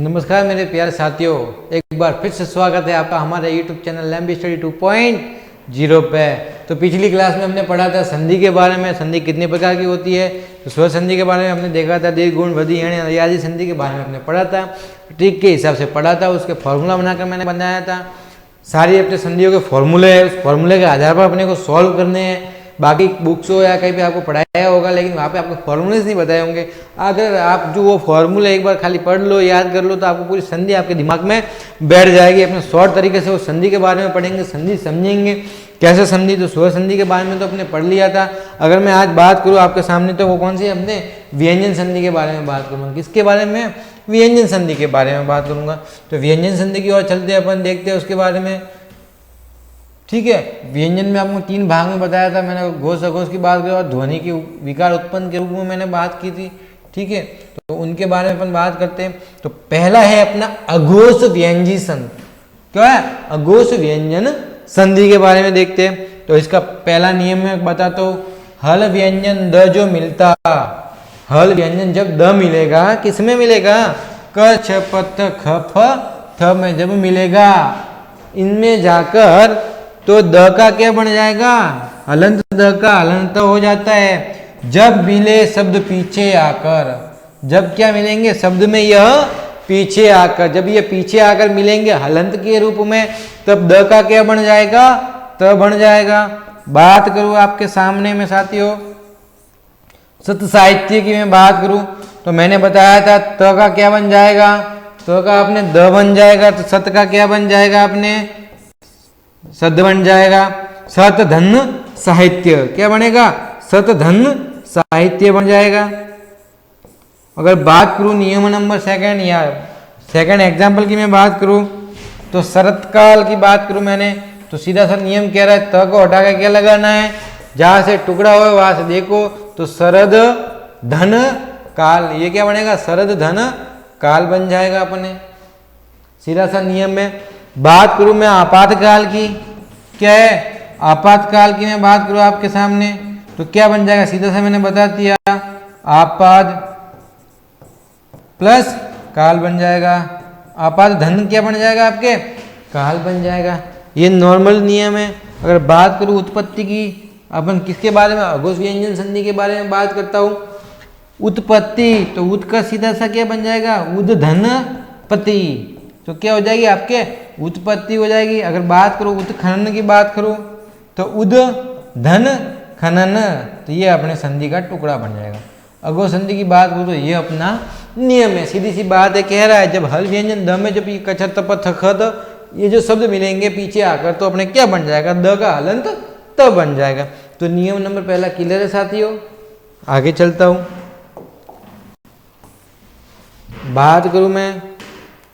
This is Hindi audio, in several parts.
नमस्कार मेरे प्यारे साथियों, एक बार फिर से स्वागत है आपका हमारे YouTube चैनल लैम्बी स्टडी 2.0 पे। तो पिछली क्लास में हमने पढ़ा था संधि के बारे में। संधि कितने प्रकार की होती है, तो स्वर संधि के बारे में हमने देखा था। दीर्घ गुण वधि हण आदि संधि के बारे में हमने पढ़ा था, ट्रिक के हिसाब से पढ़ा था, उसके फॉर्मूला बनाकर मैंने बनाया था। सारी अपने संधियों के फॉर्मूले है, उस फॉर्मूले के आधार पर अपने को सॉल्व करने हैं। बाकी बुक्स हो या कहीं पे आपको पढ़ाया होगा, लेकिन वहाँ पे आपको फॉर्मूलेज नहीं बताए होंगे। अगर आप जो वो फॉर्मूले एक बार खाली पढ़ लो, याद कर लो, तो आपको पूरी संधि आपके दिमाग में बैठ जाएगी। अपने शॉर्ट तरीके से वो संधि के बारे में पढ़ेंगे, संधि समझेंगे कैसे संधि। तो स्वर संधि के बारे में तो अपने पढ़ लिया था। अगर मैं आज बात करूँ आपके सामने, तो वो कौन सी, अपने व्यंजन संधि के बारे में बात करूँगा। किसके बारे में? व्यंजन संधि के बारे में बात करूँगा। तो व्यंजन संधि की ओर चलते हैं, अपन देखते हैं उसके बारे में। ठीक है, व्यंजन में आपको 3 भाग में बताया था मैंने। घोष अघोष की बात की और ध्वनि की विकार उत्पन्न के रूप में मैंने बात की थी। ठीक है, तो उनके बारे में अपन बात करते हैं। तो पहला है अपना अघोष व्यंजी संधि। क्या है? अघोष व्यंजन संधि के बारे में देखते हैं। तो इसका पहला नियम मैं बताता हूँ। हल व्यंजन द जो मिलता, हल व्यंजन जब द मिलेगा, किसमें मिलेगा? क छ प त ख फ थ में जब मिलेगा, इनमें जाकर तो द का क्या बन जाएगा? हलंत। द का हलंत हो जाता है जब मिले शब्द पीछे आकर। जब क्या मिलेंगे? शब्द में यह पीछे आकर, जब ये पीछे आकर मिलेंगे हलंत के रूप में, तब द का क्या बन जाएगा? त बन जाएगा। बात करूं आपके सामने में साथियों, सत साहित्य की मैं बात करूं, तो मैंने बताया था त का क्या बन जाएगा? त का अपने द बन जाएगा। तो सत का क्या बन जाएगा? अपने सद बन जाएगा। सत धन साहित्य क्या बनेगा? सत धन साहित्य बन जाएगा। अगर बात करूं नियम नंबर सेकंड या सेकंड एग्जाम्पल की मैं बात करूं, तो शरत काल की बात करूं मैंने, तो सीधा सा नियम कह रहा है त को हटा के क्या लगाना है? जहां से टुकड़ा हो वहां से देखो, तो शरद धन काल, ये क्या बनेगा? शरद धन काल बन जाएगा अपने। सीधा सा नियम में। बात करूं मैं आपातकाल की, क्या है? आपातकाल की मैं बात करूं आपके सामने, तो क्या बन जाएगा? सीधा सा मैंने बता दिया, आपात प्लस काल बन जाएगा। आपात धन क्या बन जाएगा? आपके काल बन जाएगा। ये नॉर्मल नियम है। अगर बात करूं उत्पत्ति की, अपन किसके बारे में? अघोष व्यंजन संधि के बारे में बात करता हूं। उत्पत्ति, तो उत का सीधा सा क्या बन जाएगा? उद धन पति, तो क्या हो जाएगी? आपके उत्पत्ति हो जाएगी। अगर बात करो उत्खनन की बात करो, तो उद धन खनन, तो ये अपने संधि का टुकड़ा बन जाएगा। अघोष संधि की बात करो तो ये अपना नियम है। सीधी सी बात है, कह रहा है जब हल व्यंजन द में जब ये कचर तप थ ख द ये जो शब्द मिलेंगे पीछे आकर, तो अपने क्या बन जाएगा? द का हलंत त बन जाएगा। तो नियम नंबर पहला क्लियर है साथियों। आगे चलता हूं। बात करूं मैं,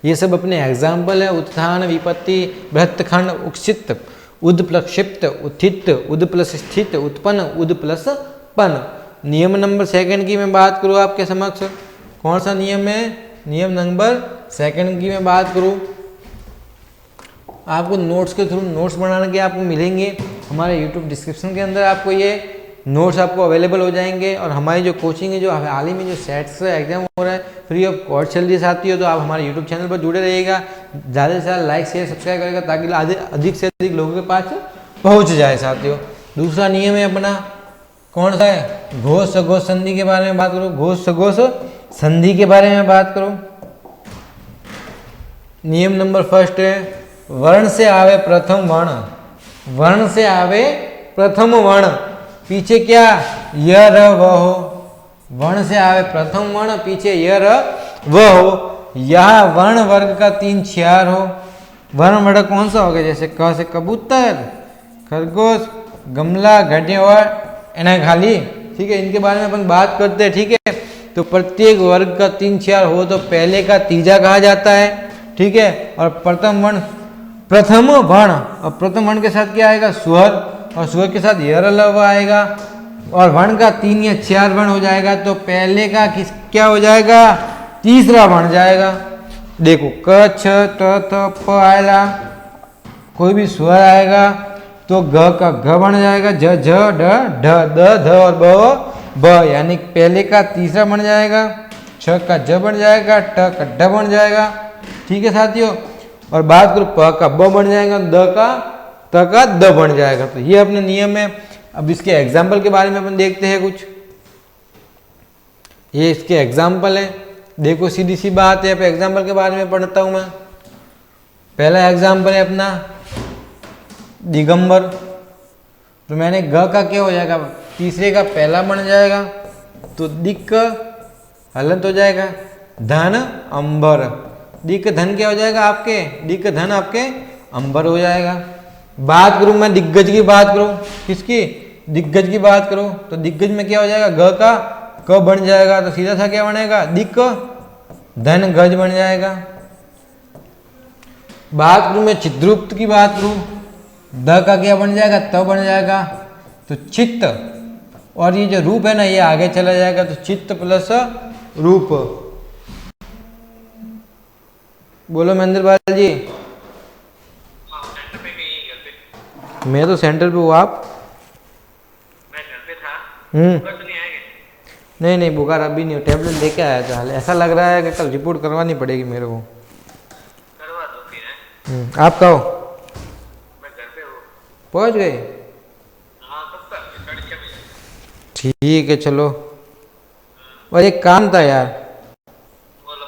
ये सब अपने एग्जाम्पल है। उत्थान, विपत्ति, बृहत्खंड, उक्षिप्त, उद प्लस क्षिप्त, उत्थित, उद प्लस स्थित, उत्पन्न, उद प्लस पन। नियम नंबर सेकंड की मैं बात करूँ आपके समक्ष, कौन सा नियम है? नियम नंबर सेकंड की मैं बात करूँ, आपको नोट्स के थ्रू नोट्स बनाने के आपको मिलेंगे हमारे यूट्यूब डिस्क्रिप्शन के अंदर। आपको ये नोट्स आपको अवेलेबल हो जाएंगे। और हमारी जो कोचिंग है, जो हाल ही में जो सेट्स एग्जाम हो रहा है, फ्री ऑफ कॉस्ट चल रही है साथियों, तो आप हमारे यूट्यूब चैनल पर जुड़े रहिएगा। ज़्यादा से ज़्यादा लाइक शेयर सब्सक्राइब करेगा, ताकि अधिक से अधिक लोगों के पास पहुंच जाए साथियों। दूसरा नियम है अपना, कौन सा है? घोष अघोष संधि के बारे में बात करो। घोष अघोष संधि के बारे में बात करो। नियम नंबर फर्स्ट है, वर्ण से आवे प्रथम वर्ण। वर्ण से आवे प्रथम वर्ण, पीछे क्या? य र व हो। वर्ण से आवे प्रथम वर्ण, पीछे य र व हो। यहाँ वर्ण वर्ग का 3 4 हो। वर्ण वर्ग कौन सा होगा? जैसे क से कबूतर, खरगोश, गमला, घड़े और एना खाली। ठीक है, इनके बारे में अपन बात करते हैं। ठीक है, तो प्रत्येक वर्ग का 3 4 हो तो पहले का तीजा कहा जाता है। ठीक है, और प्रथम वर्ण, प्रथम वर्ण, और प्रथम वर्ण के साथ क्या आएगा? स्वर, और स्वर के साथ य र ल व आएगा। और वर्ण का 3 या 4 वर्ण हो जाएगा, तो पहले का किस क्या हो जाएगा? तीसरा बन जाएगा। देखो क छ त थ प आएगा, कोई भी स्वर आएगा तो ग का घ बन जाएगा, ज झ ढ ढ द ध और ब, यानी पहले का तीसरा बन जाएगा। छ का ज बन जाएगा, ट का ढ बन जाएगा। ठीक है साथियों। और बात करो प का ब बन जाएगा, द का त का द बन जाएगा। तो ये अपने नियम है। अब इसके एग्जाम्पल के बारे में अपन देखते हैं कुछ। ये इसके एग्जाम्पल है, देखो सीधी सी बात है। अब एग्जाम्पल के बारे में पढ़ता हूं मैं। पहला एग्जाम्पल है अपना दिगंबर। तो मैंने ग का क्या हो जाएगा, तीसरे का पहला बन जाएगा, तो दिक्क हलंत हो जाएगा, धन अंबर। दिक्क धन क्या हो जाएगा आपके, दिक्क धन आपके अंबर हो जाएगा। बात करूं मैं दिग्गज की बात करूं, किसकी, दिग्गज की बात करूं, तो दिग्गज में क्या हो जाएगा, ग का क बन जाएगा, तो सीधा सा क्या बनेगा, दिक्क धन गज बन जाएगा। बात करूं मैं चित्रगुप्त की बात करूं, द का क्या बन जाएगा, त बन जाएगा, तो चित्त, और ये जो रूप है ना ये आगे चला जाएगा, तो चित्त प्लस रूप। बोलो महेंद्र बाल जी। मैं तो सेंटर पे हूँ, आप? मैं घर पे था। बुखार तो नहीं आएगा? नहीं बुखार अभी नहीं हो, टैबलेट लेके आया था। ऐसा लग रहा है कि कल रिपोर्ट करवानी पड़ेगी मेरे को। करवा दो फिर। आप कहो? मैं घर पे हूँ। पहुँच गए? हाँ, कब तक? 6:30 बजे। ठीक है चलो। और एक काम था यार। बोलो।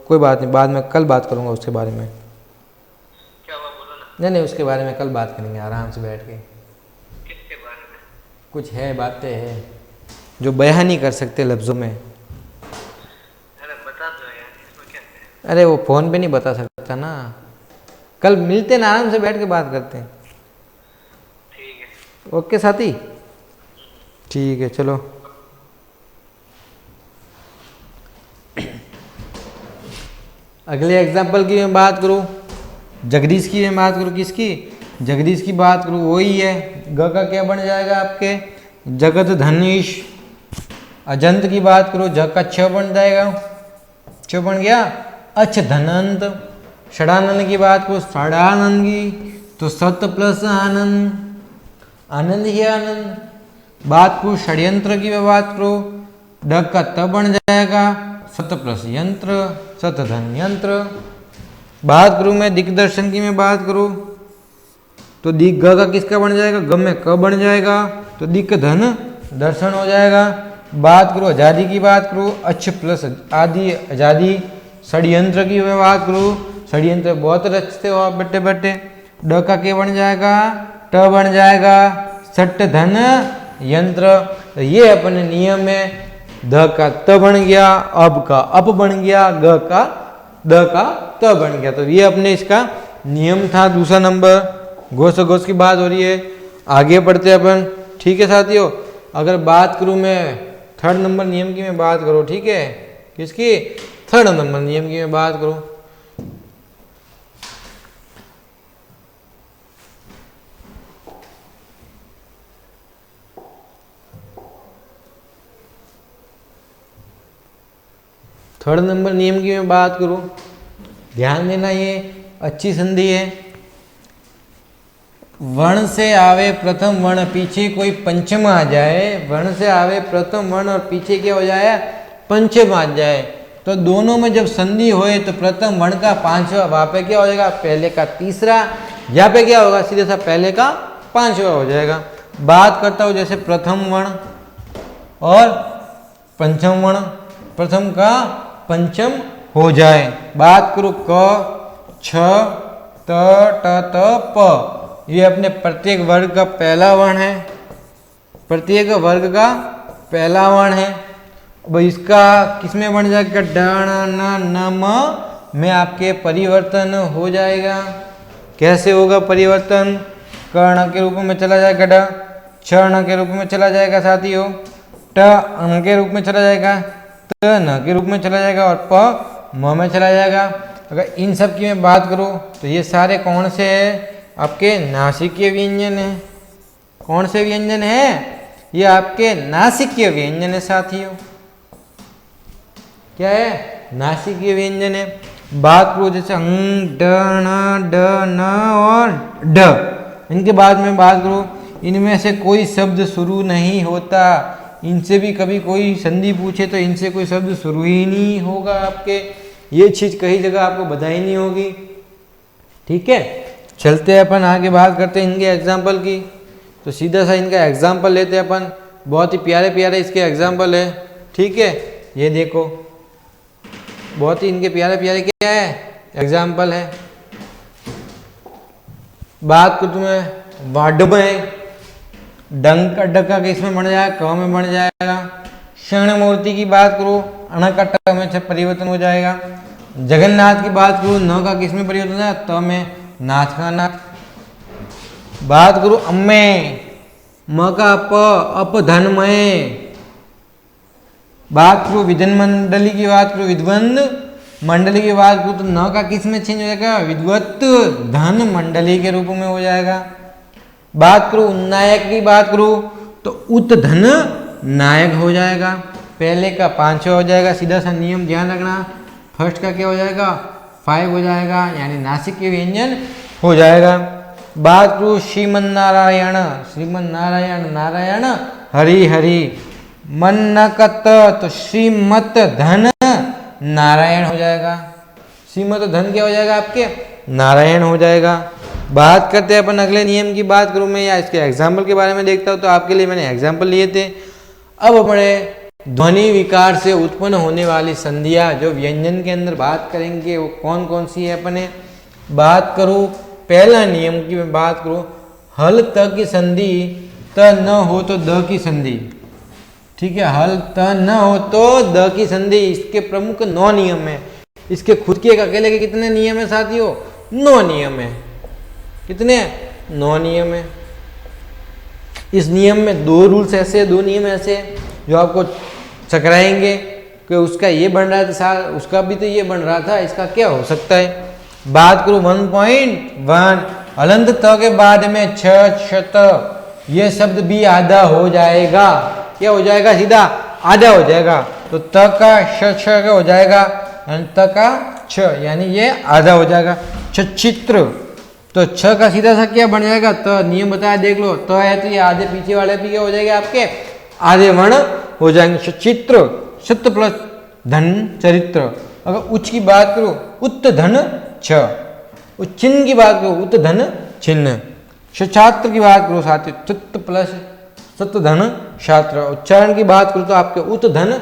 कोई बात नहीं, बाद में कल बात करूँगा उसके बारे में। क्या हुआ, बोलो ना। नहीं उसके बारे में कल बात करेंगे आराम से बैठ के। किसके बारे में? कुछ है, बातें हैं जो बयां नहीं कर सकते लफ्ज़ों में। अरे बता दो यार, इसमें क्या है? अरे वो फ़ोन पे नहीं बता सकता ना, कल मिलते हैं ना, आराम से बैठ के बात करते हैं। ठीक है। ओके साथी, ठीक है चलो। अगले एग्जाम्पल की मैं बात करूँ, जगदीश की मैं बात करूँ, किसकी, जगदीश की बात करूँ, वही है। ग का क्या बन जाएगा आपके, जगत धनीश। अजंत की बात करो, जग का छ बन जाएगा, छ बन गया, अच्छ धनंत। षडानंद की बात करो, षडानंद की, तो सत प्लस आनंद, आनंद ही आनंद। बात करो षड्यंत्र की बात करो, ड का त बन जाएगा, सत प्लस यंत्र, सत धन यंत्र। बात करूं मैं दिग्दर्शन की मैं बात करूं, तो दिग ग का किसका बन जाएगा, ग में क बन जाएगा, तो दिक्क धन दर्शन हो जाएगा। बात करो आजादी की बात करो, अच्छ प्लस आदि आजादी। षड्यंत्र की मैं बात करूं, षड्यंत्र बहुत रचते हो आप बट्टे बट्टे। ड का क्या बन जाएगा, ट बन जाएगा, सट धन यंत्र। तो ये अपने नियम में, ध का त बन गया, अब का अप बन गया, ग का द का त बन गया। तो ये अपने इसका नियम था। दूसरा नंबर घोष घोष की बात हो रही है, आगे बढ़ते अपन। ठीक है साथियों, अगर बात करूं मैं थर्ड नंबर नियम की मैं बात करूं, ठीक है, किसकी, थर्ड नंबर नियम की मैं बात करूं, थर्ड नंबर नियम की मैं बात करूं, ध्यान देना, ये अच्छी संधि है। वर्ण से आवे प्रथम वर्ण, पीछे कोई पंचम आ जाए, वर्ण से आवे प्रथम वर्ण और पीछे क्या हो जाए, पंचम आ जाए, तो दोनों में जब संधि होए तो प्रथम वर्ण का पांचवा, वहां पे क्या हो जाएगा, पहले का तीसरा, यहाँ पे क्या होगा, सीधे सा पहले का पांचवा हो जाएगा। बात करता हूं जैसे प्रथम वर्ण और पंचम वर्ण, प्रथम का पंचम हो जाए। बात करो क छ त ट त प, ये अपने प्रत्येक वर्ग का पहला वर्ण है, प्रत्येक वर्ग का पहला वर्ण है। अब इसका किसमें बन जाएगा, ड न न म में आपके परिवर्तन हो जाएगा। कैसे होगा परिवर्तन, कर्ण के रूप में चला जाएगा ड, क्षण के रूप में चला जाएगा साथियों, ट अण के रूप में चला जाएगा, त न के रूप में चला जाएगा, और प म में चला जाएगा। अगर इन सब की मैं बात करूं तो ये सारे कौन से हैं, आपके नासिकीय व्यंजन है। कौन से व्यंजन है, ये आपके नासिकीय व्यंजन है साथियों। क्या है, नासिकीय व्यंजन है। बात करो जैसे ड न और ड, इनके बाद में बात करो, इनमें से कोई शब्द शुरू नहीं होता, इनसे भी कभी कोई संधि पूछे तो इनसे कोई शब्द शुरू ही नहीं होगा आपके। ये चीज़ कहीं जगह आपको बताई नहीं होगी। ठीक है, चलते हैं अपन आगे बात करते हैं इनके एग्जाम्पल की। तो सीधा सा इनका एग्जाम्पल लेते हैं अपन, बहुत ही प्यारे प्यारे इसके एग्जाम्पल है। ठीक है, ये देखो बहुत ही इनके प्यारे प्यारे क्या है एग्जाम्पल है। बात को तुम्हें वाड में डंग का डका किस में बन जाएगा, क में बन जाएगा। क्षण मूर्ति की बात करो, अण का ट में परिवर्तन हो जाएगा। जगन्नाथ की बात करो, न का किस में परिवर्तन हो जाएगा, त में नाथ का नाथ। बात करो अम्मे, म का अप धनमय। बात करो विधन मंडली की बात करो, विद्वंद मंडली की बात करो तो न का किस में चेंज हो जाएगा, विद्वत धन मंडली के रूप में हो जाएगा। बात करो उन्नायक की बात करो तो उत धन नायक हो जाएगा। पहले का 5 हो जाएगा, सीधा सा नियम ध्यान रखना। फर्स्ट का क्या हो जाएगा 5 हो जाएगा, यानी नासिक के व्यंजन हो जाएगा। बात करो श्रीमन नारायण, श्रीमन नारायण नारायण हरि हरि। मन न कत तो श्रीमत धन नारायण हो जाएगा। श्रीमत धन क्या हो जाएगा आपके नारायण हो जाएगा। बात करते हैं अपन अगले नियम की। बात करूं मैं या इसके एग्जाम्पल के बारे में देखता हूं, तो आपके लिए मैंने एग्जाम्पल लिए थे। अब अपने ध्वनि विकार से उत्पन्न होने वाली संधियां जो व्यंजन के अंदर बात करेंगे वो कौन कौन सी है अपने। बात करूं पहला नियम की मैं बात करूं, हल त की संधि त न हो तो द की संधि। ठीक है, हल त न हो तो द की संधि, इसके प्रमुख 9 नियम है। इसके खुद के एक अकेले के कितने नियम है साथियों, 9 नियम है। कितने 9 नियम है। इस नियम में 2 रूल्स ऐसे, 2 नियम ऐसे जो आपको चकराएंगे कि उसका ये बन रहा था, उसका भी तो ये बन रहा था, इसका क्या हो सकता है। बात करूं 1.1, हलंत त के बाद में छ क्षत, ये शब्द भी आधा हो जाएगा। क्या हो जाएगा, सीधा आधा हो जाएगा। तो त का श क्या हो जाएगा, त का छ, यानी ये आधा हो जाएगा। चित्र, तो छ का सीधा सा क्या बन जाएगा, तो नियम बताया देख लो, तो है तो ये आधे पीछे वाले भी क्या हो जाएगा आपके आधे वर्ण हो जाएंगे। चित्र सत्य प्लस धन चरित्र। अगर उच्च की बात करो उत्त धन छ, चिन्ह की बात करो उत्त धन चिन्ह। छात्र की बात करो साथी चित्त प्लस सत्य धन छात्र। उच्चारण की बात करो तो आपके उत धन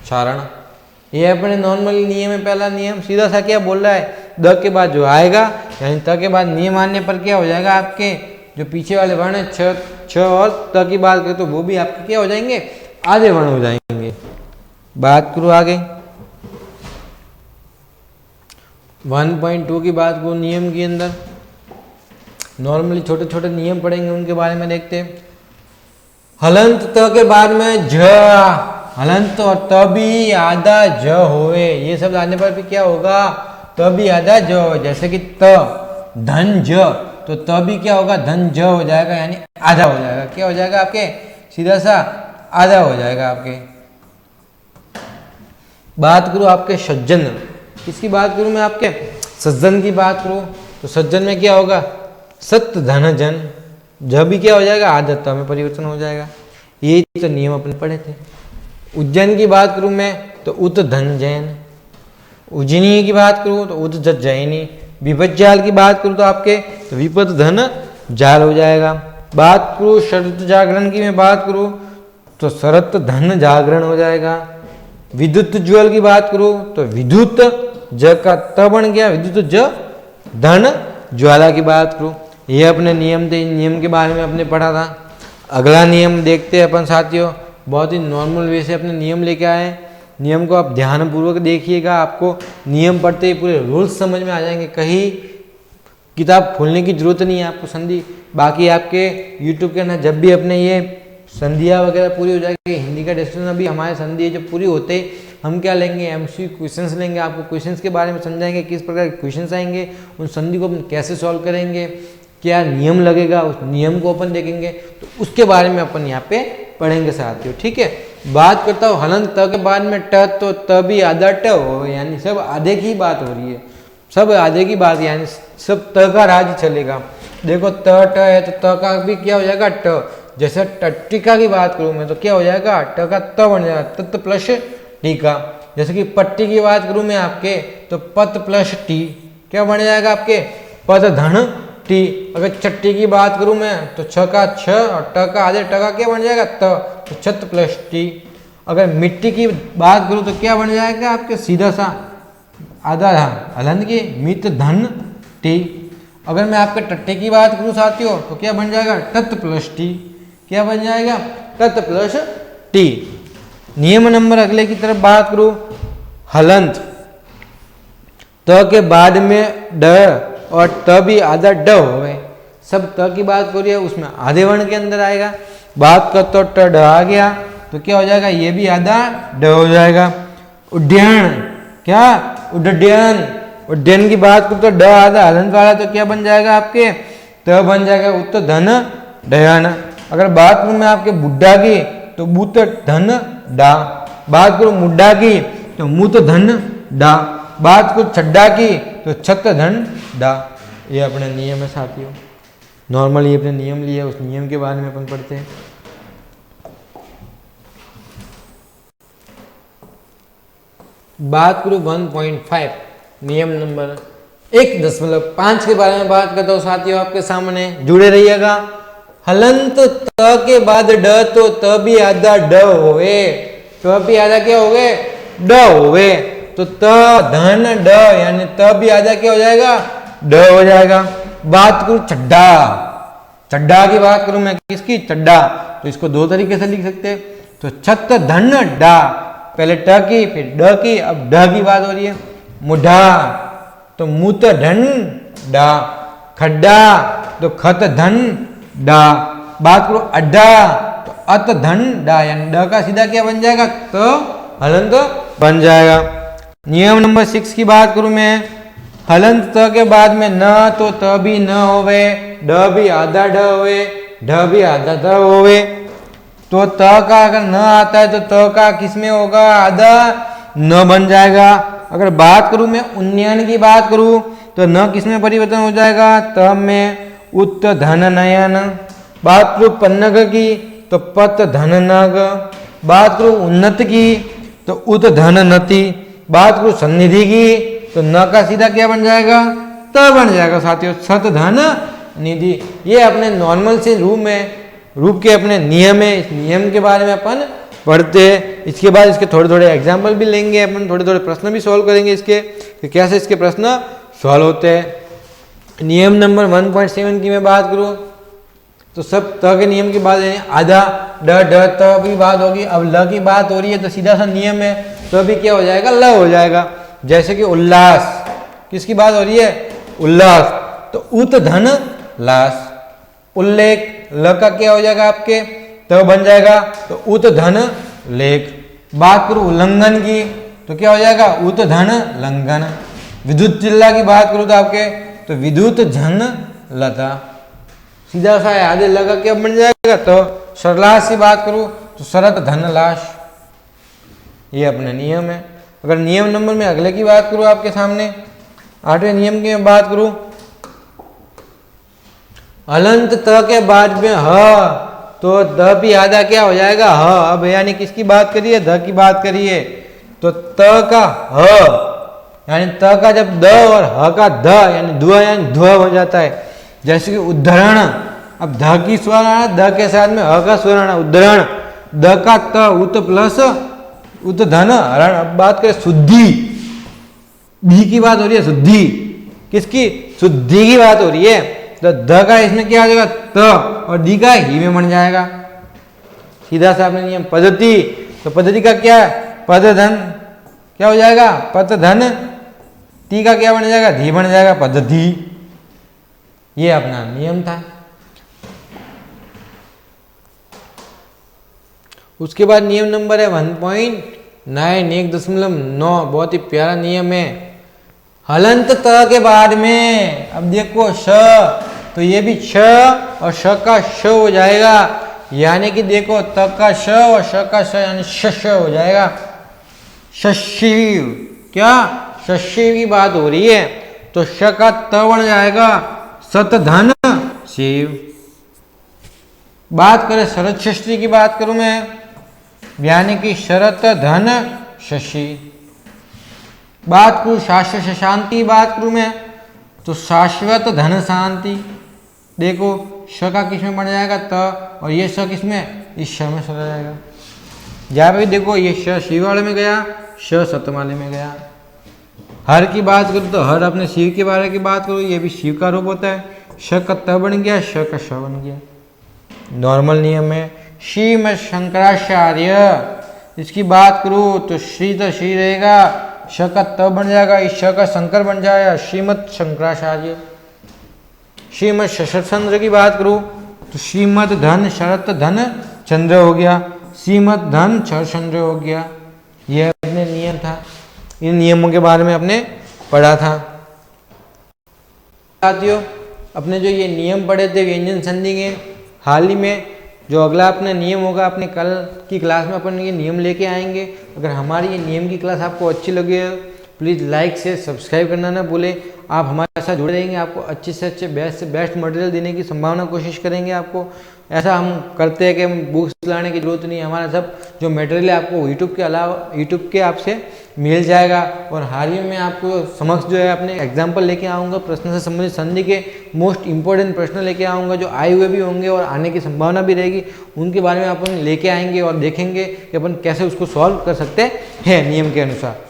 चारण। ये अपने नॉर्मल नियम है। पहला नियम सीधा सा क्या बोल रहा है, द के बाद जो आएगा यानी त के बाद नियम आने पर क्या हो जाएगा, आपके जो पीछे वाले वर्ण है छ और त की बात करें तो वो भी आपके क्या हो जाएंगे, आधे वर्ण हो जाएंगे। बात करो आगे 1.2 की बात करो नियम के अंदर नॉर्मली छोटे छोटे नियम पढ़ेंगे, उनके बारे में देखते हैं। हलंत त के बाद में झ, हलंत और तभी आधा ज होवे, ये शब्द आने पर भी क्या होगा, तभी आधा ज हो। जैसे कि त धन ज, तो तभी क्या होगा, धन ज हो जाएगा, यानी आधा हो जाएगा। क्या हो जाएगा आपके, सीधा सा आधा हो जाएगा आपके। बात करूं आपके सज्जन, किसकी बात करूं मैं, आपके सज्जन की बात करूं तो सज्जन में क्या होगा, सत्य धन जन, जब भी क्या हो जाएगा, आदत में परिवर्तन हो जाएगा। ये तो नियम अपने पढ़े थे। उज्जैन की बात करूं मैं तो उत धन जैन, उज्जैनी की बात करूं तो उत जत जैनी। विपद जाल की बात करूं तो आपके तो विपद धन जाल हो जाएगा। बात करूं शरत जागरण की मैं बात करूं तो शरत धन जागरण हो जाएगा। विद्युत ज्वल की बात करूं तो विद्युत ज का त बन गया, विद्युत ज धन ज्वाला की बात करूं। ये अपने नियम थे, नियम के बारे में अपने पढ़ा था। अगला नियम देखते हैं अपन साथियों, बहुत ही नॉर्मल वे से अपने नियम लेके आए। नियम को आप ध्यानपूर्वक देखिएगा, आपको नियम पढ़ते ही पूरे रूल्स समझ में आ जाएंगे, कहीं किताब खोलने की जरूरत नहीं है आपको संधि। बाकी आपके यूट्यूब के अंदर जब भी अपने ये संधियाँ वगैरह पूरी हो जाएगी, हिंदी का डिस्कशन अभी हमारे संधि जब पूरी होते हम क्या लेंगे, एमसीक्यू क्वेश्चंस लेंगे, आपको क्वेश्चंस के बारे में समझाएंगे, किस प्रकार के क्वेश्चंस आएंगे, उन संधि को अपन कैसे सॉल्व करेंगे, क्या नियम लगेगा, उस नियम को अपन देखेंगे, तो उसके बारे में अपन यहाँ पे पढ़ेंगे साथियों। ठीक है, बात करता हूँ हलंत त के बाद में ट, तो त भी आधा ट हो, यानी सब आधे की बात हो रही है, सब आधे की बात, यानी सब त का राज चलेगा। देखो त ट है तो त का भी क्या हो जाएगा ट। जैसे टीका की बात करूँ मैं तो क्या हो जाएगा, ट का त बन जाएगा, तत् प्लस टीका। जैसे कि पट्टी की बात करूं मैं आपके, तो पत प्लस टी क्या बन जाएगा आपके, पत धन टी। अगर चट्टी की बात करूं मैं, तो छ का छ और ट का आधे ट का क्या बन जाएगा, त, तो छत प्लस टी। अगर मिट्टी की बात करूं तो क्या बन जाएगा आपके, सीधा सा आधा हलंत की मित धन टी। अगर मैं आपके टट्टे की बात करूं साथियों, तो क्या बन जाएगा, तत् प्लस टी। क्या बन जाएगा, तत् प्लस टी। नियम नंबर अगले की तरफ बात करूं, हलंत त के बाद में ड और त भी आधा ड होवे। सब त की बात करिए उसमें आधे वर्ण के अंदर आएगा। बात कर तो ट ड आ गया तो क्या हो जाएगा, ये भी आधा ड हो जाएगा। उड्डयन, क्या उड्डयन, उड्डयन की बात करूं तो ड आधा हलंत वाला, तो क्या बन जाएगा आपके, त बन जाएगा उत धन डयन। अगर बात करूं मैं आपके बुड्ढा की, तो बुत धन डा। बात करूं मुड्डा की, तो मुत धन डा। बात करूं छड्डा की, तो छत धन डा। ये अपने नियम है साथियों। नॉर्मल ये अपने नियम लिए, उस नियम के बारे में अपन पढ़ते हैं। बात करूं 1.5 नियम नंबर 1.5 के बारे में बात करता हूं साथियों आपके सामने, जुड़े रहिएगा। हलंत त के बाद ड, तो त भी आधा ड होवे, तो भी आधा क्या हो गए, ड होवे। तो त धन ड यानी त भी आधा क्या हो जाएगा, ड हो जाएगा। बात करूं चड्डा, चड्डा की बात करूं मैं किसकी, चड्डा, तो इसको दो तरीके से लिख सकते हैं। तो छत धन डा, पहले ट की फिर ड की, अब ड की बात हो रही है। मुढ़ा तो मुत धन डा, खड्डा तो खत धन डा। बात करो अड्डा, तो अत धन डा यानी ड का सीधा क्या बन जाएगा, तो हलंत बन जाएगा। नियम नंबर 6 की बात करूं मैं, हलंत त के बाद में न, तो त भी न होवे, ड भी आधा ड होवे, ढ भी आधा ध होवे। तो त का अगर न आता है तो त का किसमें होगा, आधा न बन जाएगा। अगर बात करूं मैं उन्नयन की बात करूं, तो न किसमें परिवर्तन हो जाएगा, त में उत धन नयन। बात करूं पन्नग की, तो पत धन नग। बात करूं उन्नत की, तो उत धन नति। बात करूं सन्निधि की, तो न का सीधा क्या बन जाएगा, त बन जाएगा साथियों, सत धन निधि। ये अपने नॉर्मल से रूप के अपने नियम है। इस नियम के बारे में अपन पढ़ते हैं। इसके बाद इसके थोड़े थोड़े एग्जाम्पल भी लेंगे अपन, थोड़े थोड़े प्रश्न भी सॉल्व करेंगे इसके, कि कैसे इसके प्रश्न सॉल्व होते हैं। नियम नंबर 1.7 की मैं बात करूं, तो सब त के नियम की बात है, आधा ड ड त की बात होगी। अब ल की बात हो रही है, तो सीधा सा नियम है, तो अभी क्या हो जाएगा, ल हो जाएगा। जैसे कि उल्लास, किसकी बात हो रही है, उल्लास, तो उत धन लास। उल्लेख, ल का क्या हो जाएगा आपके, तो बन जाएगा, तो उत धन लेख। बात करूं उल्लंघन की, तो क्या हो जाएगा, उत धन लंघन। विद्युत चिल्ला की बात करूं तो आपके, तो विद्युत झन लता। सीधा सा आधे लगा क्या बन जाएगा, तो सरलाश की बात करूं तो शरत धन लाश। ये अपने नियम है। अगर नियम नंबर में अगले की बात करूं आपके सामने, 8वें नियम की मैं बात करूं, हलंत त के बाद में ह, तो द भी आधा क्या हो जाएगा, ह। अब यानी किसकी बात करिए, ध की बात करिए, तो त का ह यानी त का जब द और ह का ध यानी धुआ यानी धुआ हो जाता है। जैसे कि उद्धरण, अब ध की स्वर आना, द के साथ में ह का स्वर आना, उद्धरण। द का त उत प्लस उत धन हरण। अब बात करें शुद्धि, दी की बात हो रही है, शुद्धि किसकी, शुद्धि की बात हो रही है। तो ध का इसमें क्या आ जाएगा, त, और दी का ही में बन जाएगा। सीधा सा अपने नियम। पद्धति, तो पद्धति का क्या है, पद धन क्या हो जाएगा, पद धन, ती का क्या बन जाएगा, धी बन जाएगा, पद्धति। ये अपना नियम था। उसके बाद नियम नंबर है 1.9, 1.9, बहुत ही प्यारा नियम है। हलंत त के बाद में, अब देखो श, तो ये भी छ और श का श हो जाएगा। यानी कि देखो त का श और श का श यानी श हो जाएगा। शशिव, क्या शशिव की बात हो रही है, तो श का त बन जाएगा, सत धन शिव। बात करें शरत षष्ठी की बात करूं मैं, यानी कि शरत धन शशि। बात करूँ शाश्वत शांति की बात करूँ मैं, तो शाश्वत धन शांति, देखो श का किस में बन जाएगा त, और ये स किस में, इस श में चला जाएगा। जहाँ पे देखो ये श शिव वाले में गया, श सत वाले में गया। हर की बात करूँ तो हर अपने शिव के बारे की बात करूँ, ये भी शिव का रूप होता है। श का त बन गया, श का श बन गया। नॉर्मल नियम है। श्रीमद शंकराचार्य, इसकी बात करूँ तो श्री तो श्री रहेगा, श का त बन जाएगा, इस श का शंकर बन जाएगा, श्रीमद शंकराचार्य। श्रीमद शरतचंद्र की बात करूँ तो श्रीमद धन शरत धन चंद्र हो गया, श्रीमद धन शरचंद्र हो गया। यह अपने नियम था, इन नियमों के बारे में आपने पढ़ा था। साथियों, अपने जो ये नियम पढ़े थे व्यंजन संधि के, हाल ही में जो अगला अपना नियम होगा, अपने कल की क्लास में अपन ये नियम लेके आएंगे। अगर हमारी ये नियम की क्लास आपको अच्छी लगी है, प्लीज़ लाइक से सब्सक्राइब करना ना भूलें। आप हमारे साथ जुड़े रहेंगे, आपको अच्छे से अच्छे बेस्ट से बेस्ट मटेरियल देने की संभावना कोशिश करेंगे। आपको ऐसा हम करते हैं कि हम बुक्स लाने की जरूरत नहीं है, हमारा सब जो मटेरियल है आपको यूट्यूब के अलावा यूट्यूब के आपसे मिल जाएगा। और हाल ही में आपको समक्ष जो है अपने एग्जाम्पल लेके आऊँगा, प्रश्न से संबंधित संधि के मोस्ट इंपॉर्टेंट प्रश्न लेके आऊँगा, जो आए हुए भी होंगे और आने की संभावना भी रहेगी। उनके बारे में अपन लेके आएंगे और देखेंगे कि अपन कैसे उसको सॉल्व कर सकते हैं नियम के अनुसार।